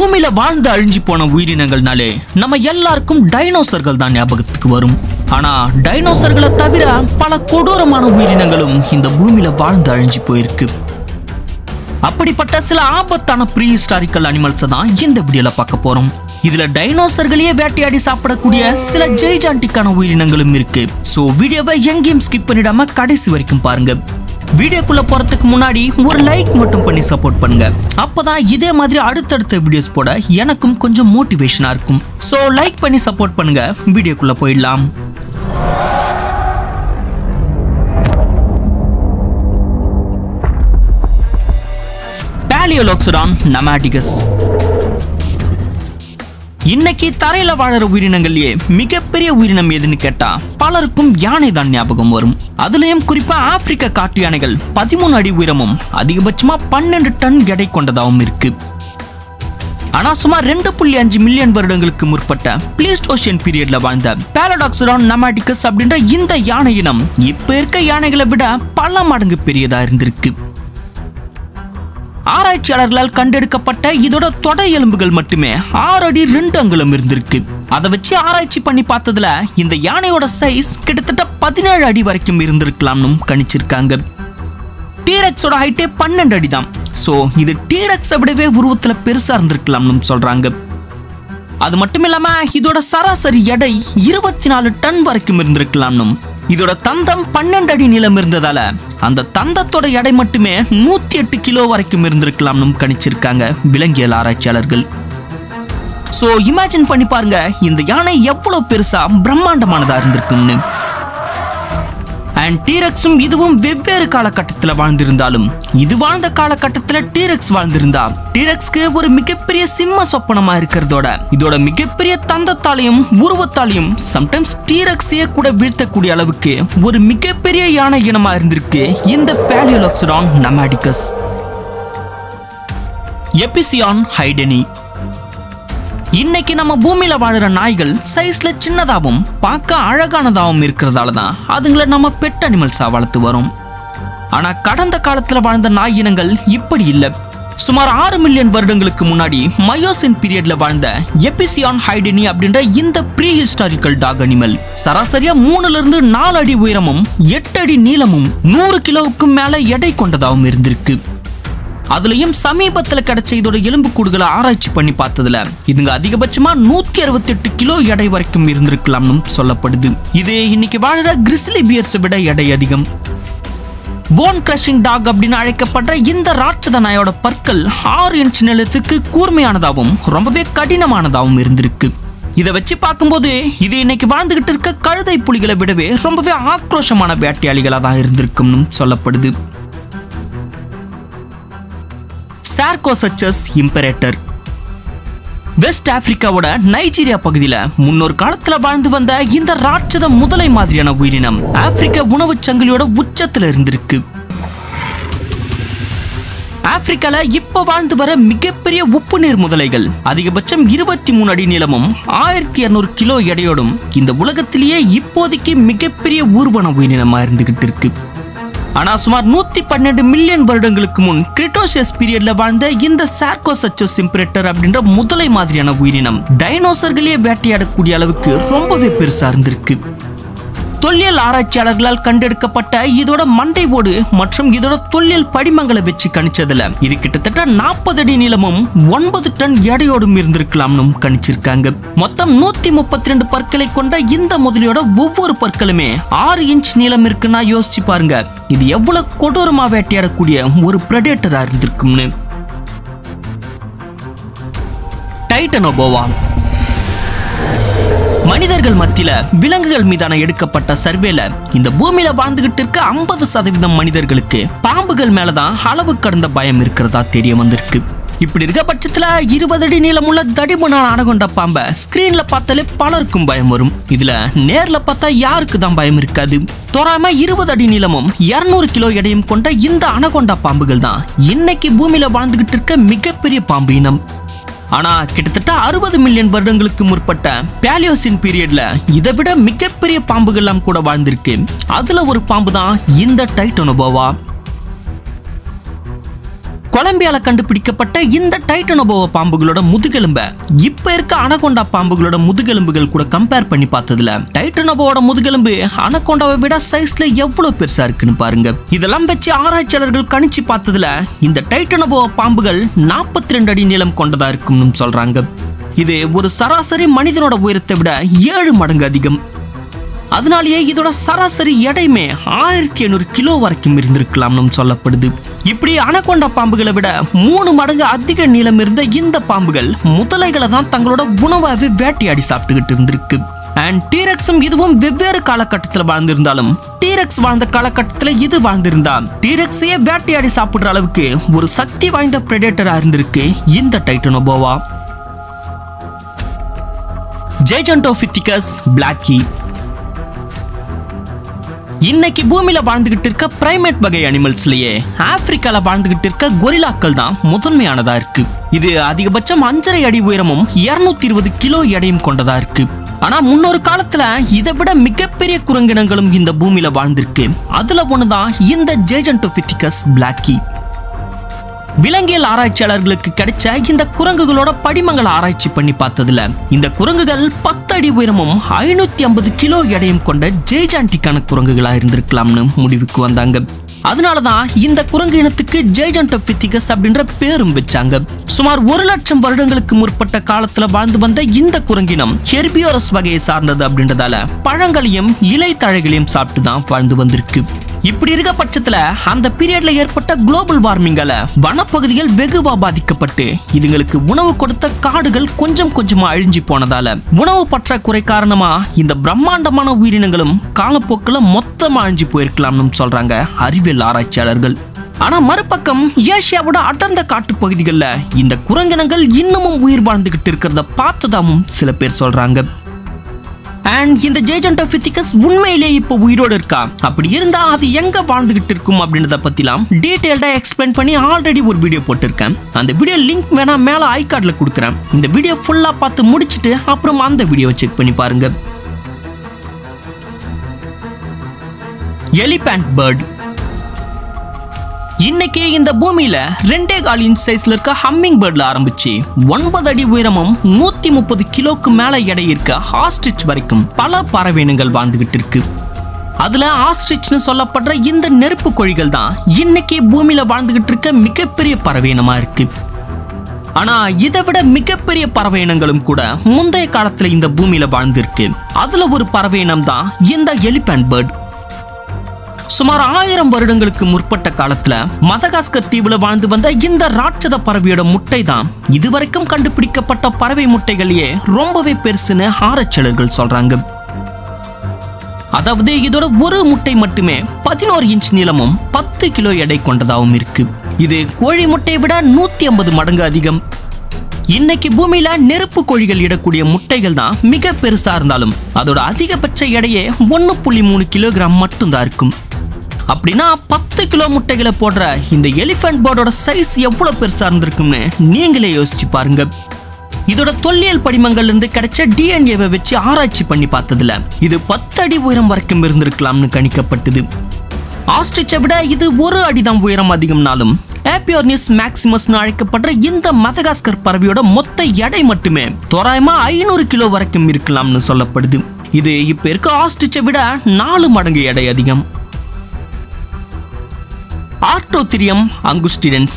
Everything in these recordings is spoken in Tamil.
பூமியில வாழ்ந்து அழிஞ்சு போன உயிரினங்கள்னாலே நம்ம எல்லாருக்கும் டைனோசர்கள் தான் ஞாபகத்துக்கு வரும். ஆனா டைனோசர்களை தவிர பல கொடூரமான உயிரினங்களும் இந்த பூமியில வாழ்ந்து அழிஞ்சு போயிருக்கு. அப்படிப்பட்ட சில ஆபத்தான ப்ரீ ஹிஸ்டாரிக்கல் அனிமல்ஸ் தான் இந்த வீடியோல பார்க்க போறோம். இதுல டைனோசர்களையே வேட்டையாடி சாப்பிடக்கூடிய சில ஜெய்ஜாண்டிக்கான உயிரினங்களும் இருக்கு. சோ வீடியோவை எங்கேயும் ஸ்கிப் பண்ணிடாம கடைசி வரைக்கும் பாருங்க. வீடியோக்குள்ள போறதுக்கு முன்னாடி ஒரு லைக் மட்டும் பண்ணி சப்போர்ட் பண்ணுங்க. அப்பதான் இதே மாதிரி அடுத்தடுத்த வீடியோஸ் போட எனக்கும் கொஞ்சம் மோட்டிவேஷனா இருக்கும். சோ லைக் பண்ணி சப்போர்ட் பண்ணுங்க. வீடியோக்குள்ள போயிடலாம். பாலியோலோக்சடான் நமாடிகஸ். இன்னைக்கு தரையில வாழற உயிரினங்கள்லயே மிகப்பெரிய உயிரினம் எதுன்னு கேட்டா பலருக்கும் யானை தான் ஞாபகம் வரும். அதுலயும் குறிப்பா ஆப்பிரிக்க காட்டு யானைகள் 13 அடி உயரமும் அதிகபட்சமா 12 டன் எடை கொண்டதாகவும் இருக்கு. ஆனா சுமார் 2.5 மில்லியன் வருடங்களுக்கு முற்பட்ட பிளீஸ்டோசியன் பீரியட்ல வாழ்ந்த பாலியோலோக்சடான் நமாடிகஸ் அப்படின்ற இந்த யானை இனம் இப்ப இருக்க யானைகளை விட பல மடங்கு பெரியதா இருந்திருக்கு. ஆராய்ச்சியாளர்களால் கண்டெடுக்கப்பட்ட இதோட தொடை எலும்புகள் மட்டுமே 6 அடி 2 அங்குலம் இருந்திருக்கு. அதை வச்சு ஆராய்ச்சி பண்ணி பார்த்ததுல இந்த யானையோட சைஸ் கிட்டத்தட்ட 17 அடி வரைக்கும் இருந்திருக்கலாம்னு கணிச்சிருக்காங்க. டீரெக்ஸோட ஹைட்டே 12 அடி தான். சோ இது டீரெக்ஸை விடவே உருவத்துல பெருசா இருந்திருக்கலாம்னு சொல்றாங்க. அது மட்டும் இல்லாம இதோட சராசரி எடை 24 டன் வரைக்கும் இருந்திருக்கலாம்னு. இதோட தந்தம் 12 அடி நீளம் இருந்ததால அந்த தந்தத்தோட எடை மட்டுமே 108 கிலோ வரைக்கும் இருந்திருக்கலாம்னு கணிச்சிருக்காங்க விலங்கியல் ஆராய்ச்சியாளர்கள். சோ இமேஜின் பண்ணி பாருங்க இந்த யானை எவ்வளவு பெருசா பிரம்மாண்டமானதா இருந்திருக்கும்னு. அண்ட் டீரெக்ஸும் இதுவும் வெவ்வேறு காலகட்டத்தில் வாழ்ந்திருந்தாலும் இது வாழ்ந்த காலகட்டத்தில் டீரெக்ஸ் வாழ்ந்திருந்தா டீரெக்ஸ்க்கு ஒரு மிகப்பெரிய சிம்ம சொப்பனமா இருக்கிறதோட இதோட மிகப்பெரிய தந்தத்தாலையும் உருவத்தாலையும் சம்டைம்ஸ் டீரெக்ஸையே கூட வீழ்த்தக்கூடிய அளவுக்கு ஒரு மிகப்பெரிய யானை இனமா இருந்திருக்கு இந்த பாலியோலோக்சடான் நமாடிகஸ். எபிசியான் ஹைடெனி. இன்னைக்கு நம்ம பூமியில வாழற நாய்கள் சைஸ்ல சின்னதாகவும் பார்க்க அழகானதாகவும் இருக்கிறதால தான் அதுங்களை நம்ம பெட் அனிமல்ஸா வளர்த்து வரோம். ஆனா கடந்த காலத்துல வாழ்ந்த நாய் இனங்கள் இப்படி இல்லை. சுமார் 6 மில்லியன் வருடங்களுக்கு முன்னாடி மயோசின் பீரியட்ல வாழ்ந்த எபிசியான் ஹைடெனி அப்படின்ற இந்த ப்ரீ ஹிஸ்டாரிக்கல் டாக் அனிமல் சராசரியா 3 இருந்து 4 அடி உயரமும் 8 அடி நீளமும் 100 கிலோவுக்கும் மேல எடை கொண்டதாகவும் இருந்திருக்கு. அதுலயும் சமீபத்துல கிடைச்ச இதோட எலும்பு கூடுகளை ஆராய்ச்சி பண்ணி பார்த்ததுல இதுங்க அதிகபட்சமா 168 கிலோ எடை வரைக்கும் இருந்திருக்கலாம்னு சொல்லப்படுது. இது இன்னைக்கு வாழற கிரிஸ்லி பியர்ஸை விட எடை அதிகம். போன் கிரஷிங் டாக் அப்படின்னு அழைக்கப்படுற இந்த ராட்சத நாயோட பற்கள் 6 இன்ச் நீளத்துக்கு கூர்மையானதாகவும் ரொம்பவே கடினமானதாகவும் இருந்திருக்கு. இதை வச்சு பார்க்கும்போது இது இன்னைக்கு வாழ்ந்துகிட்டு இருக்க கழுதை புலிகளை விடவே ரொம்பவே ஆக்ரோஷமான வேட்டையாளிகளா தான் இருந்திருக்கும்னு சொல்லப்படுது. சார்கோசச்சஸ் இம்பரேட்டர். வெஸ்ட் ஆப்பிரிக்காவோட நைஜீரியா பகுதியில முன்னொரு காலத்துல வாழ்ந்து வந்த இந்த ராட்சத முதலை மாதிரியான உயிரினம் ஆப்பிரிக்க உணவு சங்கிலியோட உச்சத்துல இருந்திருக்கு. ஆப்பிரிக்கால இப்ப வாழ்ந்து வர மிகப்பெரிய உப்பு நீர் முதலைகள் அதிகபட்சம் 23 அடி நீளமும் 1200 கிலோ எடையோடும் இந்த உலகத்திலேயே இப்போதைக்கு மிகப்பெரிய ஊர்வன உயிரினமா இருந்துகிட்டு இருக்கு. ஆனா சுமார் 112 மில்லியன் வருடங்களுக்கு முன் கிரிட்டோசியஸ் பீரியட்ல வாழ்ந்த இந்த சார்கோசச்சஸ் இம்பரேட்டர் அப்படின்ற முதலை மாதிரியான உயிரினம் டைனோசர்களையே வேட்டையாடக்கூடிய அளவுக்கு ரொம்பவே பெருசா இருந்திருக்கு. தொல்லியல் ஆராய்ச்சியாளர்களால் கண்டெடுக்கப்பட்ட இதோட மண்டை ஓடு மற்றும் இதோட தொல்லியல் படிமங்களை வச்சு கணிச்சதுல இது கிட்டத்தட்ட 40 அடி நீளமும் 9 டன் எடையோடும் இருந்திருக்கலாம்னு கணிச்சிருக்காங்க. மொத்தம் 132 பற்களை கொண்ட இந்த முதலையோட ஒவ்வொரு பற்களுமே 6 இன்ச் நீளம் இருக்குன்னா யோசிச்சு பாருங்க இது எவ்வளவு கொடூரமா வேட்டையாடக்கூடிய ஒரு பிரெடேட்டரா இருந்திருக்கும்னு. டைட்டனோபோவா. மனிதர்கள் மத்தியில விலங்குகள் மீதான எடுக்கப்பட்ட சர்வேல இந்த பூமியில வாழ்ந்துகிட்டு இருக்க 50% மனிதர்களுக்கு பாம்புகள் மேலதான் அளவு கடந்த பயம் இருக்கிறதா தெரிய வந்திருக்கு. இப்படி இருக்க பட்சத்துல 20 அடி நீளமுள்ள தடிமனான அனகொண்டா பாம்பை ஸ்கிரீன்ல பார்த்தாலே பலருக்கும் பயம் வரும். இதுல நேர்ல பார்த்தா யாருக்கு தான் பயம் இருக்காது. தோராயமா 20 அடி நீளமும் 200 கிலோ எடையும் கொண்ட இந்த அனகொண்டா பாம்புகள் தான் இன்னைக்கு பூமியில வாழ்ந்துகிட்டு இருக்க மிகப்பெரிய பாம்பு இனம். ஆனா கிட்டத்தட்ட 60 மில்லியன் வருடங்களுக்கு முற்பட்ட பாலியோசின் பீரியட்ல இதை விட மிகப்பெரிய பாம்புகள்லாம் கூட வாழ்ந்திருக்கு. அதுல ஒரு பாம்பு தான் இந்த டைட்டனோபோவா. கொலம்பியால கண்டுபிடிக்கப்பட்ட இந்த டைட்டனோபோவா பாம்புகளோட முதுகெலும்ப இப்ப இருக்க அனகொண்டா பாம்புகளோட முதுகெலும்புகள் கூட கம்பேர் பண்ணி பார்த்ததுல டைட்டனோபோவோட முதுகெலும்பு அனகொண்டாவை விட சைஸ்ல எவ்வளவு பெருசா இருக்குன்னு பாருங்க. இதெல்லாம் வச்சு ஆராய்ச்சியாளர்கள் கணிச்சு பார்த்ததுல இந்த டைட்டனோபோவா பாம்புகள் 42 அடி நீளம் கொண்டதா இருக்கும்னு சொல்றாங்க. இது ஒரு சராசரி மனிதனோட உயரத்தை விட 7 மடங்கு அதிகம். அதனாலேயே இதோட சராசரி எடையுமே 1500 கிலோ வரைக்கும் இருந்திருக்கலாம்னு சொல்லப்படுது. இப்படி அனகொண்டா பாம்புகளை விட 3 மடங்கு அதிக நீளம் இருந்த இந்த பாம்புகள் முதலைகளை தான் தங்களோட உணவாவே வேட்டையாடி சாப்பிட்டுக்கிட்டு இருந்திருக்கு. அண்ட் டீரெக்ஸும் இதுவும் வெவ்வேறு காலகட்டத்தில் வாழ்ந்திருந்தாலும் டீரெக்ஸ் வாழ்ந்த காலகட்டத்தில் இது வாழ்ந்திருந்தா டீரெக்ஸையே வேட்டையாடி சாப்பிடுற அளவுக்கு ஒரு சக்தி வாய்ந்த பிரெடேட்டரா இருந்திருக்கு இந்த டைட்டனோபோவா. ஜெய்ஜண்டோபித்திகஸ் பிளாக்கி இன்னைக்கு பூமியில வாழ்ந்துகிட்டு இருக்க பிரைமேட் வகை அனிமல்ஸ்லயே ஆப்பிரிக்கால வாழ்ந்துகிட்டு இருக்க கொரில்லாக்கள் தான் முதன்மையானதா இருக்கு. இது அதிகபட்சம் 5.5 அடி உயரமும் 220 கிலோ எடையும் கொண்டதா இருக்கு. ஆனா முன்னொரு காலத்துல இதை விட மிகப்பெரிய குரங்கினங்களும் இந்த பூமியில வாழ்ந்திருக்கு. அதுல ஒண்ணுதான் இந்த ஜெய்ஜண்டோபித்திகஸ் பிளாக்கி. விலங்கியல் ஆராய்ச்சியாளர்களுக்கு கிடைச்ச இந்த குரங்குகளோட படிமங்களை ஆராய்ச்சி பண்ணி பார்த்ததுல இந்த குரங்குகள் 10 அடி உயரமும் 550 கிலோ எடையும் கொண்ட ஜெய்ஜாண்டிக்கான குரங்குகளா இருந்திருக்கலாம்னு முடிவுக்கு வந்தாங்க. அதனாலதான் இந்த குரங்கு இனத்துக்கு ஜெய்ஜண்டோபித்திகஸ் அப்படின்ற பேரும் வச்சாங்க. சுமார் 1 லட்சம் வருடங்களுக்கு முற்பட்ட காலத்துல வாழ்ந்து வந்த இந்த குரங்கினம் ஹெர்பியோரஸ் வகையை சார்ந்தது அப்படின்றதால பழங்களையும் இலை தழைகளையும் சாப்பிட்டு தான் வாழ்ந்து வந்திருக்கு. இப்படி இருக்க பட்சத்துல அந்த பீரியட்ல ஏற்பட்ட குளோபல் வார்மிங்கால வனப்பகுதிகள் வெகுவா பாதிக்கப்பட்டு இதுங்களுக்கு உணவு கொடுத்த காடுகள் கொஞ்சம் கொஞ்சமா அழிஞ்சு போனதால உணவு பற்றாக்குறை காரணமா இந்த பிரம்மாண்டமான உயிரினங்களும் காலப்போக்கில் மொத்தமா அழிஞ்சு போயிருக்கலாம்னு சொல்றாங்க அறிவியல் ஆராய்ச்சியாளர்கள். ஆனா மறுபக்கம் ஏசியாவோட அடர்ந்த காட்டு பகுதிகள்ல இந்த குரங்கினங்கள் இன்னமும் உயிர் வாழ்ந்துகிட்டு இருக்கிறத பார்த்ததாவும் சில பேர் சொல்றாங்க. அண்ட் இந்த ஜெய்ஜண்டோபித்திகஸ் உண்மையிலேயே இப்போ உயிரோடு இருக்கா, அப்படி இருந்தா அது எங்க வாழ்ந்துகிட்டு இருக்கும் அப்படின்றத பத்திலாம் டீடைல்டா எக்ஸ்பிளைன் பண்ணி ஆல்ரெடி ஒரு வீடியோ போட்டிருக்கேன். அந்த வீடியோ லிங்க் வேணா மேல ஐ கார்ட்ல கொடுக்குறேன். இந்த வீடியோ ஃபுல்லா பார்த்து முடிச்சிட்டு அப்புறம் அந்த வீடியோ செக் பண்ணி பாருங்க. எலிபேண்ட் பேர்ட் இன்னைக்கு இந்த பூமியில 2.25 இன்ச் சைஸ்ல இருக்க ஹம்மிங் பேர்ட்ல ஆரம்பிச்சு 9 அடி உயரமும் 130 கிலோக்கு மேல எடை இருக்க ஆஸ்ட்ரிச் வரைக்கும் பல பறவை இனங்கள் வாழ்ந்துகிட்டு இருக்கு. அதுல ஆஸ்ட்ரிச்னு சொல்லப்படுற இந்த நெருப்பு கோழிகள் தான் இன்னைக்கு பூமியில வாழ்ந்துகிட்டு இருக்க மிகப்பெரிய பறவை இனமா இருக்கு. ஆனா இதை விட மிகப்பெரிய பறவை இனங்களும் கூட முந்தைய காலத்துல இந்த பூமியில வாழ்ந்திருக்கு. அதுல ஒரு பறவை இனம் தான் இந்த எலிபேண்ட் பேர்ட். சுமார் 1000 வருடங்களுக்கு முற்பட்ட காலத்துல மதகாஸ்கர் தீவுல வாழ்ந்து வந்த இந்த ராட்சத பறவையோட முட்டை தான் இதுவரைக்கும் கண்டுபிடிக்கப்பட்ட பறவை முட்டைகளையே ரொம்பவே பெருசுன்னு ஆராய்ச்சியாளர்கள் சொல்றாங்க. அதாவது இதோட ஒரு முட்டை மட்டுமே 11 இன்ச் நீளமும் 10 கிலோ எடை கொண்டதாகவும் இருக்கு. இது கோழி முட்டையை விட 150 மடங்கு அதிகம். இன்னைக்கு பூமியில நெருப்பு கோழிகள் இடக்கூடிய முட்டைகள் தான் மிக பெருசா இருந்தாலும் அதோட அதிகபட்ச எடையே 1.3 கிலோகிராம் மட்டும்தான் இருக்கும். அப்படின்னா 10 கிலோ முட்டைகளை போடுற இந்த எலிபென்ட் பேர்டோட சைஸ் எவ்வளவு பெருசா இருந்திருக்கும்னு நீங்களே யோசிச்சு பாருங்க. இதோட தொல்லியல் படிமங்கள்ல இருந்து கிடைச்ச டிஎன்ஏவை வச்சு ஆராய்ச்சி பண்ணி பார்த்ததுல இது 10 அடி உயரம் வரைக்கும் இருந்திருக்கலாம்னு கணிக்கப்பட்டது. ஆஸ்ட்ரிச்சை விட இது 1 அடிதான் உயரம் அதிகம்னாலும் ஏபியோர்னிஸ் மேக்சிமஸ்னு அழைக்கப்படுற இந்த மதகாஸ்கர் பறவையோட மொத்த எடை மட்டுமே தோராயமா 500 கிலோ வரைக்கும் இருக்கலாம்னு சொல்லப்படுது. இது இப்ப இருக்க ஆஸ்ட்ரிச்சை விட 4 மடங்கு எடை அதிகம். ஆர்க்டோத்திரியம் அங்குஸ்டிடென்ஸ்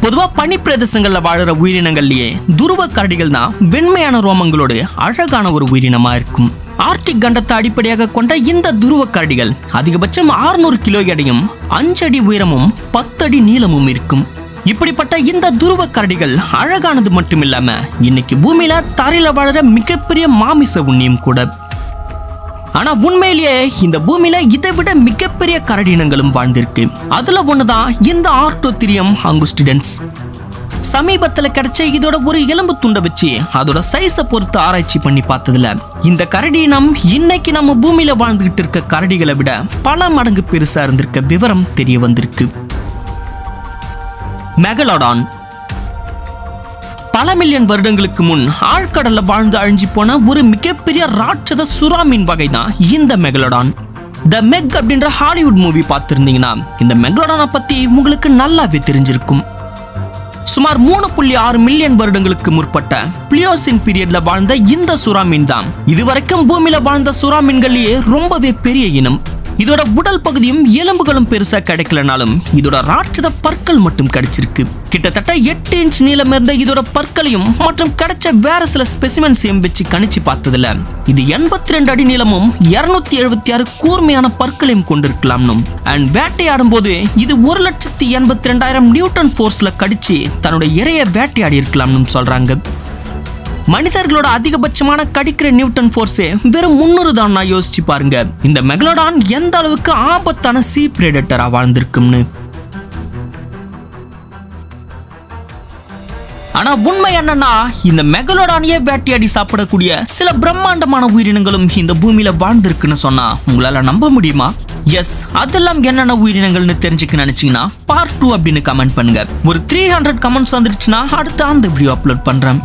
பொதுவா பனி பிரதேசங்கள்ல வாழற உயிரினங்கள்லயே துருவ கரடிகள் தான் வெண்மையான ரோமங்களோடு அழகான ஒரு உயிரினமா இருக்கும். ஆர்டிக் கண்டத்தை அடிப்படையாக கொண்ட இந்த துருவ கரடிகள் அதிகபட்சம் 600 கிலோ எடையும் 5 அடி உயரமும் 10 அடி நீளமும் இருக்கும். இப்படிப்பட்ட இந்த துருவ கரடிகள் அழகானது மட்டும் இல்லாம இன்னைக்கு பூமியில தரையில வாழற மிகப்பெரிய மாமிச உண்ணியும் கூட. ஆனா உண்மையிலேயே இந்த பூமியில இதை விட மிகப்பெரிய கரடி இனங்களும் வாழ்ந்திருக்கு. அதுல ஒண்ணுதான் இந்த ஆர்க்டோத்திரியம் அங்குஸ்டிடென்ஸ். சமீபத்துல கிடைச்ச இதோட ஒரு எலும்பு துண்டை வச்சு அதோட சைஸை பொறுத்து ஆராய்ச்சி பண்ணி பார்த்ததுல இந்த கரடி இனம் இன்னைக்கு நம்ம பூமியில வாழ்ந்துகிட்டு இருக்க கரடிகளை விட பல மடங்கு பெருசா இருந்திருக்க விவரம் தெரிய வந்திருக்கு. மெகலோடான் பல மில்லியன் வருடங்களுக்கு முன் ஆழ்கடல்ல வாழ்ந்து அழிஞ்சு போன ஒரு மிகப்பெரிய ராட்சத சுறா மீன் வகை தான் இந்த மெகலோடான். த மெக் அப்படின்ற ஹாலிவுட் மூவி பார்த்திருந்தீங்கன்னா இந்த மெகலோடானை பத்தி உங்களுக்கு நல்லாவே தெரிஞ்சிருக்கும். சுமார் 3.6 மில்லியன் வருடங்களுக்கு முற்பட்ட பிளியோசின் பீரியட்ல வாழ்ந்த இந்த சுறா மீன் தான் இதுவரைக்கும் பூமியில வாழ்ந்த சுறா மீன்கள்லயே ரொம்பவே பெரிய இனம். இதோட உடல் பகுதியும் எலும்புகளும் பெருசா கிடைக்கலனாலும் இதோட ராட்சத பற்கள் மட்டும் கிடைச்சிருக்கு. கிட்டத்தட்ட 8 இன்ச் நீளம் இருந்த இதோட பற்களையும் மற்றும் கிடைச்ச வேற சில ஸ்பெசிமென்ஸையும் வச்சு கணிச்சு பார்த்ததுல இது 82 அடி நீளமும் 276 கூர்மையான பற்களையும் கொண்டிருக்கலாம்னும் அண்ட் வேட்டையாடும் போது இது 1,82,000 நியூட்டன் ஃபோர்ஸ்ல கடிச்சு தன்னோட இரையை வேட்டையாடி இருக்கலாம்னு சொல்றாங்க. மனிதர்களோட அதிகபட்சமான கடிக்கிற நியூட்டன் ஃபோர்ஸே வெறும் 300 தான். யோசிச்சு பாருங்க இந்த மெகலோடான் எந்த அளவுக்கு ஆபத்தான சீ பிரெடேட்டரா வாழ்ந்திருக்கும்னு. ஆனா உண்மை என்னன்னா இந்த மெகலோடானையே வேட்டையாடி சாப்பிடக்கூடிய சில பிரம்மாண்டமான உயிரினங்களும் இந்த பூமியில வாழ்ந்திருக்குன்னு சொன்னா உங்களால நம்ப முடியுமா? எஸ், அதெல்லாம் என்னென்ன உயிரினங்கள்னு தெரிஞ்சுக்க நினைச்சீங்கன்னா பார்ட் 2 அப்படின்னு கமெண்ட் பண்ணுங்க. ஒரு 300 கமெண்ட்ஸ் வந்துருச்சுன்னா அடுத்து அந்த வீடியோ அப்லோட் பண்றேன்.